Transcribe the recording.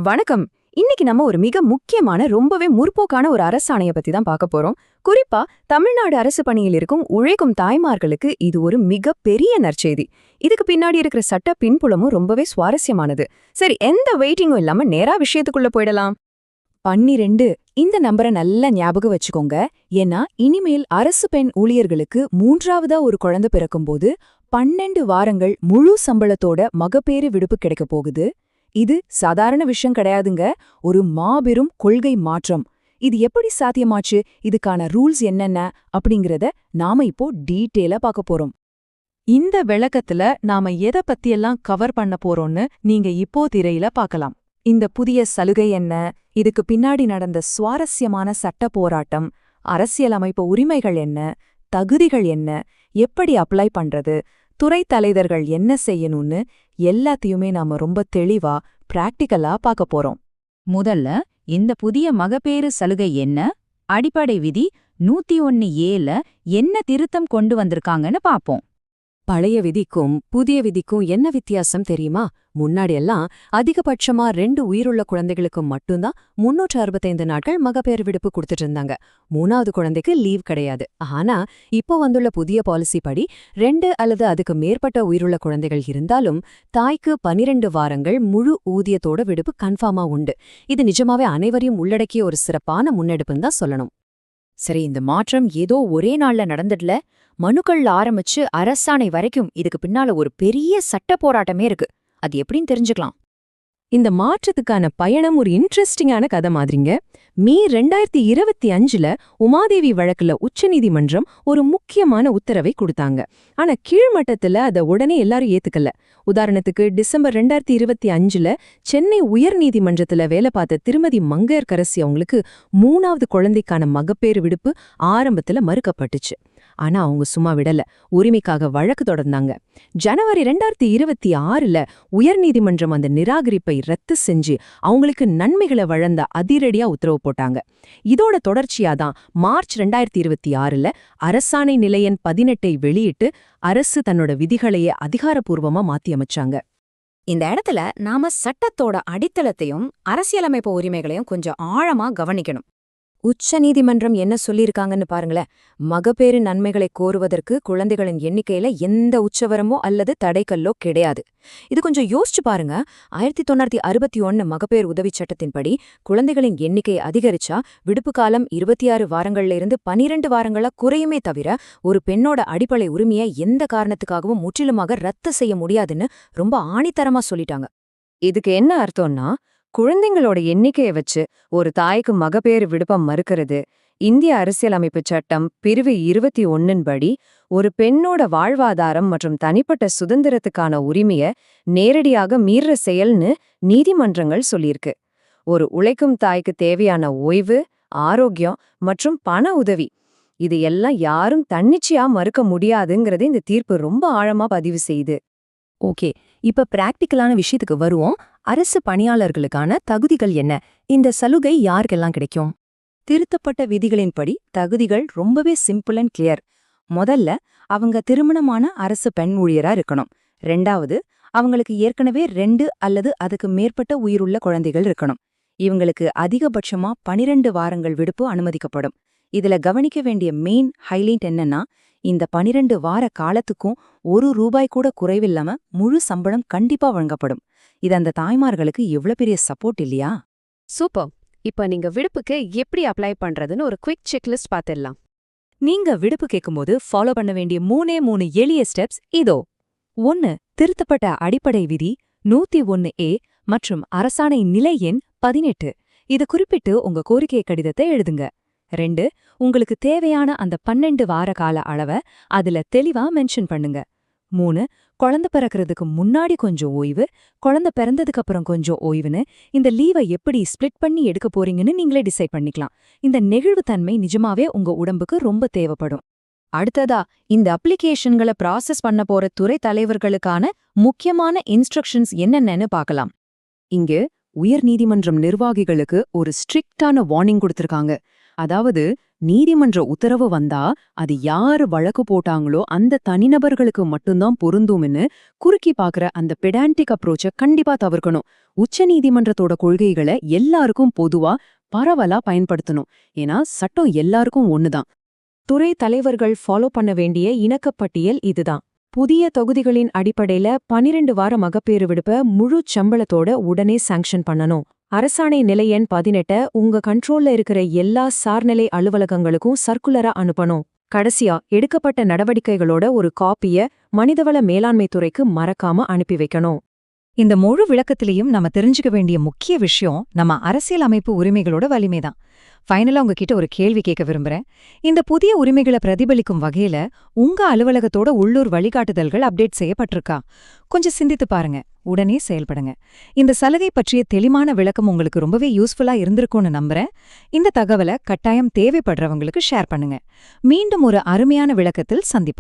வணக்கம். இன்னைக்கு நம்ம ஒரு மிக முக்கியமான ரொம்பவே முற்போக்கான ஒரு அரசாணைய பத்தி தான் பார்க்க போறோம். குறிப்பா தமிழ்நாடு அரசு பணியில் இருக்கும் உழைக்கும் தாய்மார்களுக்கு இது ஒரு மிக பெரிய நற்செய்தி. இதுக்கு பின்னாடி இருக்கிற சட்ட பின்புலமும் ரொம்பவே சுவாரஸ்யமானது. சரி, எந்த வெயிட்டிங்கும் இல்லாம நேரா விஷயத்துக்குள்ள போயிடலாம். 12 இந்த நம்பரை நல்லா ஞாபகம் வச்சுக்கோங்க. ஏன்னா இனிமேல் அரசு பெண் ஊழியர்களுக்கு மூன்றாவதா ஒரு குழந்தை பிறக்கும்போது 12 வாரங்கள் முழு சம்பளத்தோட மகப்பேறு விடுப்பு கிடைக்க போகுது. இது சாதாரண விஷயம் கிடையாதுங்க, ஒரு மாபெரும் கொள்கை மாற்றம். இது எப்படி சாத்தியமாச்சு, இதுக்கான ரூல்ஸ் என்னென்ன அப்படிங்கறத நாம இப்போ டீட்டெயிலா பார்க்க போறோம். இந்த விளக்கத்துல நாம எதை பத்தியெல்லாம் கவர் பண்ண போறோம்னு நீங்க இப்போ திரையில பார்க்கலாம். இந்த புதிய சலுகை என்ன, இதுக்கு பின்னாடி நடந்த சுவாரஸ்யமான சட்ட போராட்டம், அரசியலமைப்பு உரிமைகள் என்ன, தகுதிகள் என்ன, எப்படி அப்ளை பண்றது, துறை தலைவர்கள் என்ன செய்யணும்னு எல்லாத்தையுமே நாம ரொம்ப தெளிவா பிராக்டிகலா பார்க்க போறோம். முதல்ல இந்த புதிய மகப்பேறு சலுகை என்ன, அடிப்படை விதி 101A என்ன திருத்தம் கொண்டு வந்திருக்காங்கன்னு பாப்போம். பழைய விதிக்கும் புதிய விதிக்கும் என்ன வித்தியாசம் தெரியுமா? முன்னாடியெல்லாம் அதிகபட்சமா 2 உயிருள்ள குழந்தைகளுக்கு மட்டும்தான் 365 நாட்கள் மகப்பேறு விடுப்பு கொடுத்துட்டு இருந்தாங்க. 3வது குழந்தைக்கு லீவ் கிடையாது. ஆனா இப்போ வந்துள்ள புதிய பாலிசி படி 2 அல்லது அதுக்கு மேற்பட்ட உயிருள்ள குழந்தைகள் இருந்தாலும் தாய்க்கு 12 வாரங்கள் முழு ஊதியத்தோட விடுப்பு கன்ஃபார்மா உண்டு. இது நிஜமாவே அனைவரையும் உள்ளடக்கிய ஒரு சிறப்பான முன்னெடுப்புன்னு தான் சொல்லணும். சரி, இந்த மாற்றம் ஏதோ ஒரே நாள்ல நடந்துடல. மனுக்கள் ஆரம்பிச்சு அரசாணை வரைக்கும் இதுக்கு பின்னால ஒரு பெரிய சட்ட போராட்டமே இருக்கு. அது எப்படின்னு தெரிஞ்சுக்கலாம். இந்த மாற்றத்துக்கான பயணம் ஒரு இன்ட்ரெஸ்டிங்கான கதை மாதிரிங்க. மே 2025ல உமாதேவி வழக்குல உச்சநீதிமன்றம் ஒரு முக்கியமான உத்தரவை கொடுத்தாங்க. ஆனா கீழ்மட்டத்துல அத உடனே எல்லாரும் ஏத்துக்கல. உதாரணத்துக்கு டிசம்பர் 2025ல சென்னை உயர்நீதிமன்றத்துல வேலை பார்த்த திருமதி மங்கையர்கரசி அவங்களுக்கு 3வது குழந்தைக்கான மகப்பேறு விடுப்பு ஆரம்பத்துல மறுக்கப்பட்டுச்சு. ஆனா அவங்க சும்மா விடல, உரிமைக்காக வழக்கு தொடர்ந்தாங்க. ஜனவரி 2026ல உயர்நீதிமன்றம் அந்த நிராகரிப்பை ரத்து செஞ்சு அவங்களுக்கு நன்மைகளை வழங்க அதிரடியா உத்தரவு போட்டாங்க. இதோட தொடர்ச்சியாதான் மார்ச் 2026ல அரசாணை நிலை எண் 18 வெளியிட்டு அரசு தன்னோட விதிகளையே அதிகாரப்பூர்வமா மாத்தி அமைச்சாங்க. இந்த இடத்துல நாம சட்டத்தோட அடித்தளத்தையும் அரசியலமைப்பு உரிமைகளையும் கொஞ்சம் ஆழமா கவனிக்கணும். உச்ச நீதிமன்றம் என்ன சொல்லியிருக்காங்கன்னு பாருங்களேன். மகப்பேறு நன்மைகளை கோருவதற்கு குழந்தைகளின் எண்ணிக்கையில எந்த உச்சவரமோ அல்லது தடைக்கல்லோ கிடையாது. இது கொஞ்சம் யோசிச்சு பாருங்க. 1961 மகப்பேறு உதவி சட்டத்தின்படி குழந்தைகளின் எண்ணிக்கையை அதிகரிச்சா விடுப்பு காலம் 26 வாரங்கள்ல இருந்து 12 வாரங்களா குறையுமே தவிர ஒரு பெண்ணோட அடிப்படை உரிமையை எந்த காரணத்துக்காகவும் முற்றிலுமாக ரத்து செய்ய முடியாதுன்னு ரொம்ப ஆணித்தரமா சொல்லிட்டாங்க. இதுக்கு என்ன அர்த்தம்னா, குழந்தைங்களோட எண்ணிக்கையை வச்சு ஒரு தாய்க்கு மகப்பேறு விடுப்பம் மறுக்கிறது இந்திய அரசியலமைப்பு சட்டம் பிரிவு 21 படி ஒரு பெண்ணோட வாழ்வாதாரம் மற்றும் தனிப்பட்ட சுதந்திரத்துக்கான உரிமையை நேரடியாக மீற செயல்னு நீதிமன்றங்கள் சொல்லியிருக்கு. ஒரு உழைக்கும் தாய்க்கு தேவையான ஓய்வு, ஆரோக்கியம் மற்றும் பண உதவி இது எல்லாம் யாரும் தன்னிச்சையா மறுக்க முடியாதுங்கிறது இந்த தீர்ப்பு ரொம்ப ஆழமா பதிவு செய்யுது. ஓகே, இப்ப பிராக்டிக்கலான விஷயத்துக்கு வருவோம். அரசு பணியாளர்களுக்கான தகுதிகள் என்ன, இந்த சலுகை யாருக்கெல்லாம் கிடைக்கும்? திருத்தப்பட்ட விதிகளின்படி தகுதிகள் ரொம்பவே சிம்பிள் அண்ட் கிளியர். முதல்ல அவங்க திருமணமான அரசு பெண் ஊழியரா இருக்கணும். 2வது அவங்களுக்கு ஏற்கனவே 2 அல்லது அதுக்கு மேற்பட்ட உயிருள்ள குழந்தைகள் இருக்கணும். இவங்களுக்கு அதிகபட்சமா 12 வாரங்கள் விடுப்பு அனுமதிக்கப்படும். இதுல கவனிக்க வேண்டிய மெயின் ஹைலைட் என்னன்னா, இந்த 12 வார காலத்துக்கும் ₹1 கூட குறைவில்லாம முழு சம்பளம் கண்டிப்பா வழங்கப்படும். இது அந்த தாய்மார்களுக்கு எவ்வளவு பெரிய சப்போர்ட் இல்லையா? சூப்பர். இப்ப நீங்க விடுப்புக்கு எப்படி அப்ளை பண்றதுன்னு ஒரு குவிக் செக்லிஸ்ட் பார்த்திடலாம். நீங்க விடுப்பு கேட்கும்போது ஃபாலோ பண்ண வேண்டிய 3 எளிய ஸ்டெப்ஸ் இதோ. 1. திருத்தப்பட்ட அடிப்படை விதி 101A மற்றும் அரசாணை நிலை எண் 18 இது குறிப்பிட்டு உங்க கோரிக்கை கடிதத்தை எழுதுங்க. 2. உங்களுக்கு தேவையான அந்த 12 வார கால அளவை அதுல தெளிவா மென்ஷன் பண்ணுங்க. 3. குழந்தை பிறக்கிறதுக்கு முன்னாடி கொஞ்சம் ஓய்வு, குழந்தை பிறந்ததுக்கு அப்புறம் கொஞ்சம் ஓய்வுன்னு இந்த லீவை எப்படி ஸ்பிளிட் பண்ணி எடுக்க போறீங்கன்னு நீங்களே டிசைட் பண்ணிக்கலாம். இந்த நெகிழ்வுத்தன்மை நிஜமாவே உங்க உடம்புக்கு ரொம்ப தேவைப்படும். அடுத்ததா, இந்த அப்ளிகேஷன்களை ப்ராசஸ் பண்ண போற துறை தலைவர்களுக்கான முக்கியமான இன்ஸ்ட்ரக்ஷன்ஸ் என்னென்னு பார்க்கலாம். இங்கு உயர்நீதிமன்றம் நிர்வாகிகளுக்கு ஒரு ஸ்ட்ரிக்டான வார்னிங் கொடுத்திருக்காங்க. அதாவது நீதிமன்ற உத்தரவு வந்தா அது யாரு வழக்கு போட்டாங்களோ அந்த தனிநபர்களுக்கு மட்டும்தான் பொருந்தும்னு குறுக்கி பாக்குற அந்த பெடான்டிக் அப்ரோச்ச கண்டிப்பா தவிர்க்கணும். உச்ச நீதிமன்றத்தோட கொள்கைகளை எல்லாருக்கும் பொதுவா பரவலா பயன்படுத்தணும். ஏன்னா சட்டம் எல்லாருக்கும் ஒண்ணுதான். துறை தலைவர்கள் ஃபாலோ பண்ண வேண்டிய இணக்கப்பட்டியல் இதுதான். புதிய தொகுதிகளின் அடிப்படையில 12 வார மகப்பேறு விடுப்ப முழு சம்பளத்தோட உடனே சாங்ஷன் பண்ணணும். அரசாணை நிலை எண் 18 உங்க கண்ட்ரோல்ல இருக்கிற எல்லா சார்நிலை அலுவலகங்களுக்கும் சர்க்குலரா அனுப்பணும். கடைசியா எடுக்கப்பட்ட நடவடிக்கைகளோட ஒரு காப்பிய மனிதவள மேலாண்மை துறைக்கு மறக்காம அனுப்பி வைக்கணும். இந்த முழு விளக்கத்திலையும் நம்ம தெரிஞ்சுக்க வேண்டிய முக்கிய விஷயம் நம்ம அரசியல் அமைப்பு உரிமைகளோட வலிமைதான். ஃபைனலா உங்ககிட்ட ஒரு கேள்வி கேட்க விரும்புறேன். இந்த புதிய உரிமைகளை பிரதிபலிக்கும் வகையில உங்க அலுவலகத்தோட உள்ளூர் வழிகாட்டுதல்கள் அப்டேட் செய்யப்பட்டிருக்கா? கொஞ்சம் சிந்தித்து பாருங்க, உடனே செயல்படுங்க. இந்த சலுகை பற்றிய தெளிவான விளக்கம் உங்களுக்கு ரொம்பவே யூஸ்ஃபுல்லா இருந்திருக்கும்னு நம்புறேன். இந்த தகவலை கட்டாயம் தேவைப்படுறவங்களுக்கு ஷேர் பண்ணுங்க. மீண்டும் ஒரு அருமையான விளக்கத்தில் சந்திப்போம்.